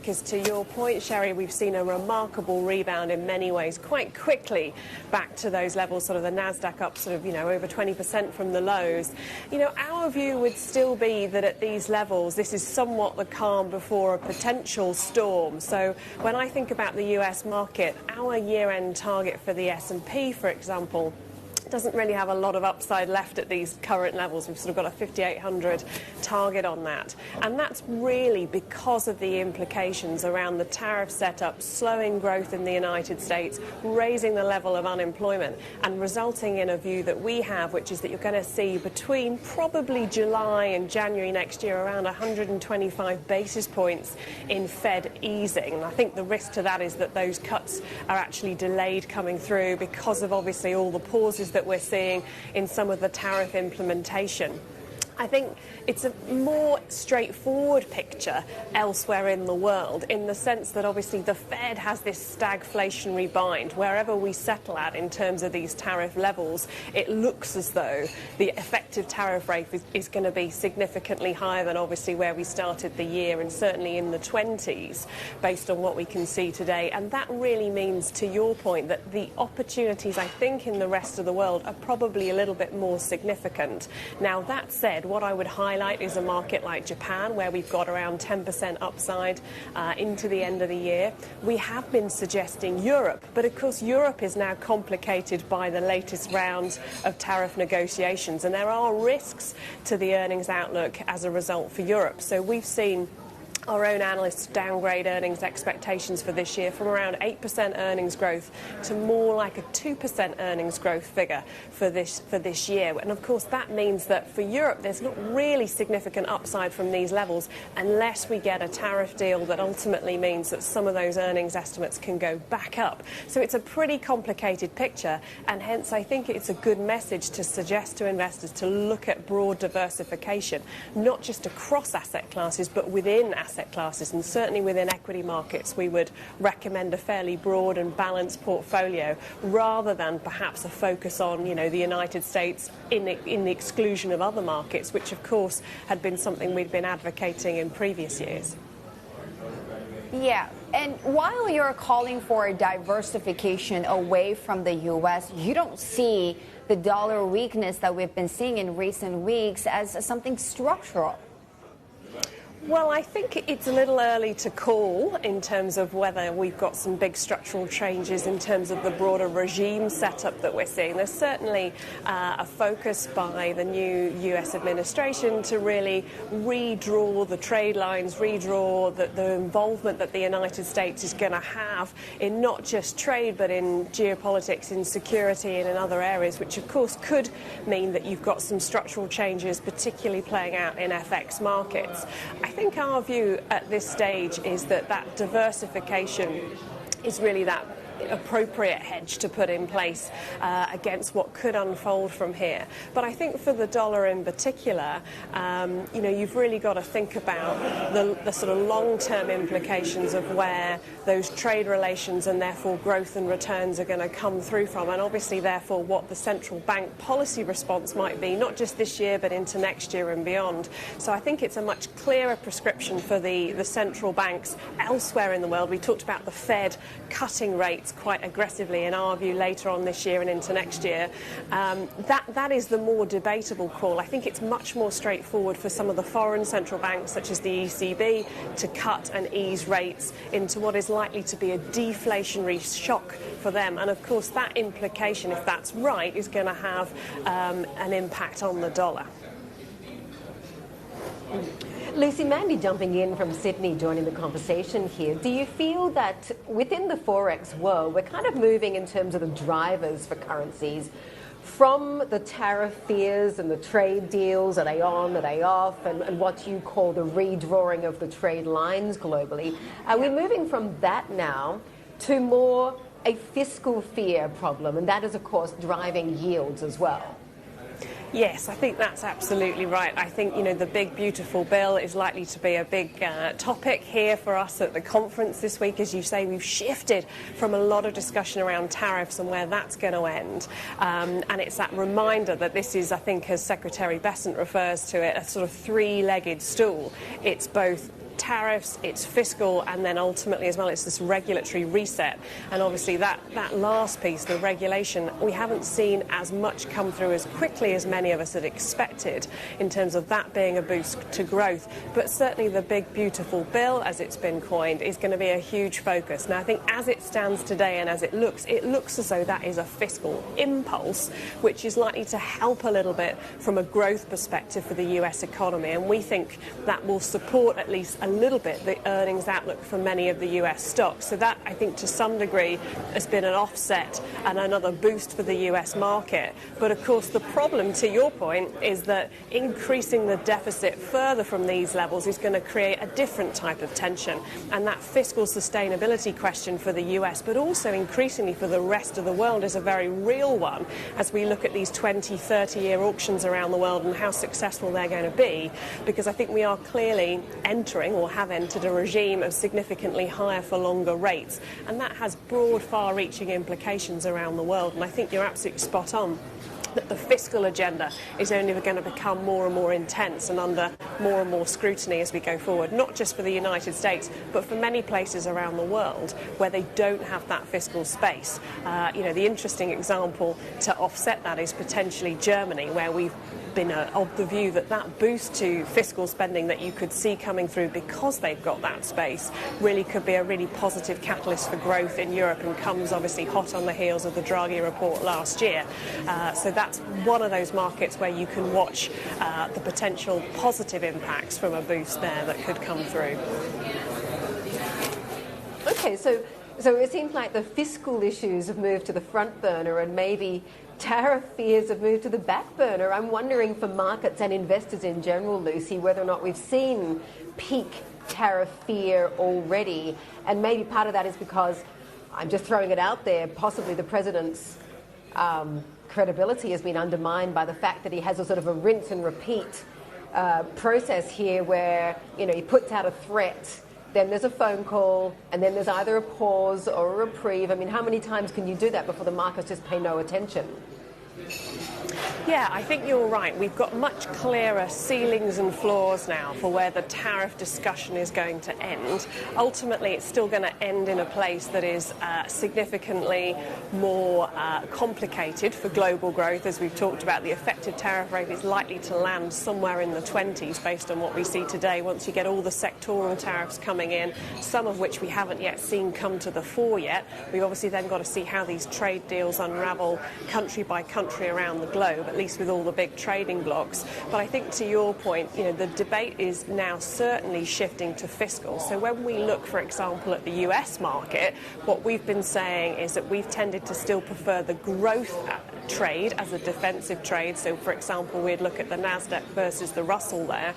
Because to your point, Sherry, we've seen a remarkable rebound in many ways quite quickly back to those levels, sort of the NASDAQ up sort of, over 20% from the lows. Our view would still be that at these levels, this is somewhat the calm before a potential storm. So when I think about the US market, our year-end target for the S&P, for example, doesn't really have a lot of upside left at these current levels. We've sort of got a 5,800 target on that. And that's really because of the implications around the tariff setup, slowing growth in the United States, raising the level of unemployment, and resulting in a view that we have, which is that you're going to see between probably July and January next year around 125 basis points in Fed easing. And I think the risk to that is that those cuts are actually delayed coming through because of obviously all the pauses that we're seeing in some of the tariff implementation. I think it's a more straightforward picture elsewhere in the world, in the sense that obviously the Fed has this stagflationary bind. Wherever we settle at in terms of these tariff levels, it looks as though the effective tariff rate is going to be significantly higher than obviously where we started the year, and certainly in the 20s based on what we can see today. And that really means, to your point, that the opportunities, I think, in the rest of the world are probably a little bit more significant. Now, that said, what I would highlight is a market like Japan, where we've got around 10% upside into the end of the year. We have been suggesting Europe, but of course Europe is now complicated by the latest rounds of tariff negotiations, and there are risks to the earnings outlook as a result for Europe. So we've seen our own analysts downgrade earnings expectations for this year from around 8% earnings growth to more like a 2% earnings growth figure for this year. And of course that means that for Europe there's not really significant upside from these levels unless we get a tariff deal that ultimately means that some of those earnings estimates can go back up. So it's a pretty complicated picture, and hence I think it's a good message to suggest to investors to look at broad diversification, not just across asset classes but within asset classes. And certainly within equity markets we would recommend a fairly broad and balanced portfolio, rather than perhaps a focus on the United States in the exclusion of other markets, which of course had been something we'd been advocating in previous years. Yeah, and while you're calling for a diversification away from the U.S., you don't see the dollar weakness that we've been seeing in recent weeks as something structural. Well, I think it's a little early to call in terms of whether we've got some big structural changes in terms of the broader regime setup that we're seeing. There's certainly a focus by the new US administration to really redraw the trade lines, redraw the involvement that the United States is going to have in not just trade but in geopolitics, in security and in other areas, which of course could mean that you've got some structural changes, particularly playing out in FX markets. I think our view at this stage is that diversification is really that appropriate hedge to put in place against what could unfold from here. But I think for the dollar in particular, you've really got to think about the sort of long-term implications of where those trade relations and therefore growth and returns are going to come through from, and obviously therefore what the central bank policy response might be, not just this year but into next year and beyond. So I think it's a much clearer prescription for the central banks elsewhere in the world. We talked about the Fed cutting rates quite aggressively in our view later on this year and into next year. That is the more debatable call. I think it's much more straightforward for some of the foreign central banks such as the ECB to cut and ease rates into what is likely to be a deflationary shock for them, and of course that implication, if that's right, is going to have an impact on the dollar. Lucy, Mandy jumping in from Sydney, joining the conversation here. Do you feel that within the Forex world, we're kind of moving in terms of the drivers for currencies from the tariff fears and the trade deals, are they on, are they off, and what you call the redrawing of the trade lines globally? Are we moving from that now to more a fiscal fear problem, and that is, of course, driving yields as well? Yes, I think that's absolutely right. I think, the big beautiful bill is likely to be a big topic here for us at the conference this week. As you say, we've shifted from a lot of discussion around tariffs and where that's going to end. And it's that reminder that this is, I think, as Secretary Bessent refers to it, a sort of three-legged stool. It's both tariffs, it's fiscal, and then ultimately as well it's this regulatory reset. And obviously that last piece, the regulation, we haven't seen as much come through as quickly as many of us had expected in terms of that being a boost to growth. But certainly the big beautiful bill, as it's been coined, is going to be a huge focus. Now I think as it stands today and as it looks as though that is a fiscal impulse, which is likely to help a little bit from a growth perspective for the US economy. And we think that will support at least a little bit the earnings outlook for many of the US stocks. So that, I think, to some degree has been an offset and another boost for the US market. But of course the problem, to your point, is that increasing the deficit further from these levels is going to create a different type of tension, and that fiscal sustainability question for the US, but also increasingly for the rest of the world, is a very real one as we look at these 20, 30-year auctions around the world and how successful they're going to be, because I think we are clearly entering or have entered a regime of significantly higher for longer rates, and that has broad, far-reaching implications around the world. And I think you're absolutely spot on that the fiscal agenda is only going to become more and more intense and under more and more scrutiny as we go forward, not just for the United States, but for many places around the world where they don't have that fiscal space. The interesting example to offset that is potentially Germany, where we've been of the view that that boost to fiscal spending that you could see coming through because they've got that space really could be a really positive catalyst for growth in Europe, and comes obviously hot on the heels of the Draghi report last year. So that's one of those markets where you can watch the potential positive impacts from a boost there that could come through. Okay, so it seems like the fiscal issues have moved to the front burner and maybe tariff fears have moved to the back burner. I'm wondering for markets and investors in general, Lucy, whether or not we've seen peak tariff fear already. And maybe part of that is because, I'm just throwing it out there, possibly the president's credibility has been undermined by the fact that he has a sort of a rinse and repeat process here where, he puts out a threat, then there's a phone call, and then there's either a pause or a reprieve. I mean, how many times can you do that before the markets just pay no attention? Yeah, I think you're right. We've got much clearer ceilings and floors now for where the tariff discussion is going to end. Ultimately, it's still going to end in a place that is significantly more complicated for global growth. As we've talked about, the effective tariff rate is likely to land somewhere in the 20s based on what we see today once you get all the sectoral tariffs coming in, some of which we haven't yet seen come to the fore yet. We've obviously then got to see how these trade deals unravel country by country around the globe, at least with all the big trading blocks. But I think to your point, the debate is now certainly shifting to fiscal. So when we look, for example, at the US market, what we've been saying is that we've tended to still prefer the growth trade as a defensive trade. So, for example, we'd look at the NASDAQ versus the Russell there.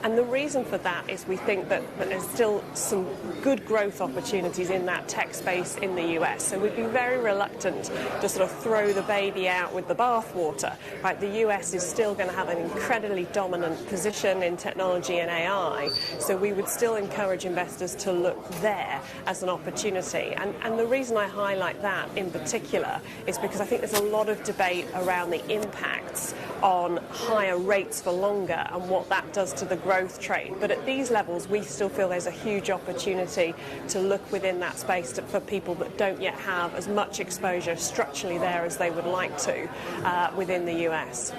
And the reason for that is we think that there's still some good growth opportunities in that tech space in the US. So we'd be very reluctant to sort of throw the baby out with the bathwater. Right? The US is still going to have an incredibly dominant position in technology and AI. So we would still encourage investors to look there as an opportunity. And the reason I highlight that in particular is because I think there's a lot of debate around the impacts on higher rates for longer and what that does to the growth trade. But at these levels, we still feel there's a huge opportunity to look within that space for people that don't yet have as much exposure structurally there as they would like to within the US.